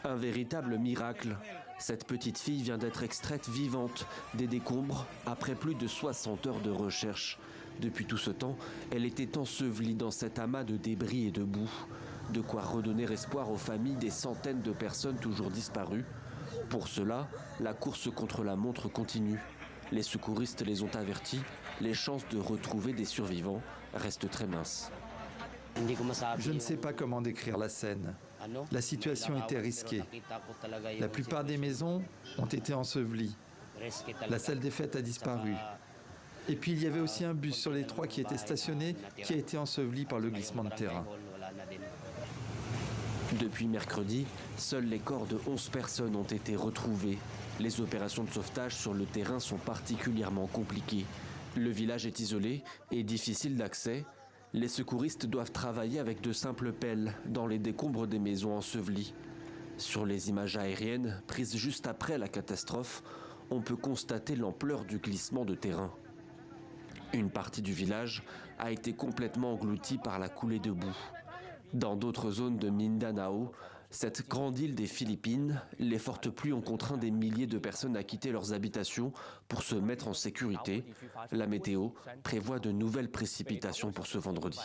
Un véritable miracle. Cette petite fille vient d'être extraite vivante des décombres après plus de 60 heures de recherche. Depuis tout ce temps, elle était ensevelie dans cet amas de débris et de boue. De quoi redonner espoir aux familles des centaines de personnes toujours disparues. Pour cela, la course contre la montre continue. Les secouristes les ont avertis, les chances de retrouver des survivants restent très minces. Je ne sais pas comment décrire la scène. La situation était risquée. La plupart des maisons ont été ensevelies. La salle des fêtes a disparu. Et puis il y avait aussi un bus sur les 3 qui était stationné, qui a été enseveli par le glissement de terrain. Depuis mercredi, seuls les corps de 11 personnes ont été retrouvés. Les opérations de sauvetage sur le terrain sont particulièrement compliquées. Le village est isolé et difficile d'accès. Les secouristes doivent travailler avec de simples pelles dans les décombres des maisons ensevelies. Sur les images aériennes prises juste après la catastrophe, on peut constater l'ampleur du glissement de terrain. Une partie du village a été complètement engloutie par la coulée de boue. Dans d'autres zones de Mindanao, cette grande île des Philippines, les fortes pluies ont contraint des milliers de personnes à quitter leurs habitations pour se mettre en sécurité. La météo prévoit de nouvelles précipitations pour ce vendredi.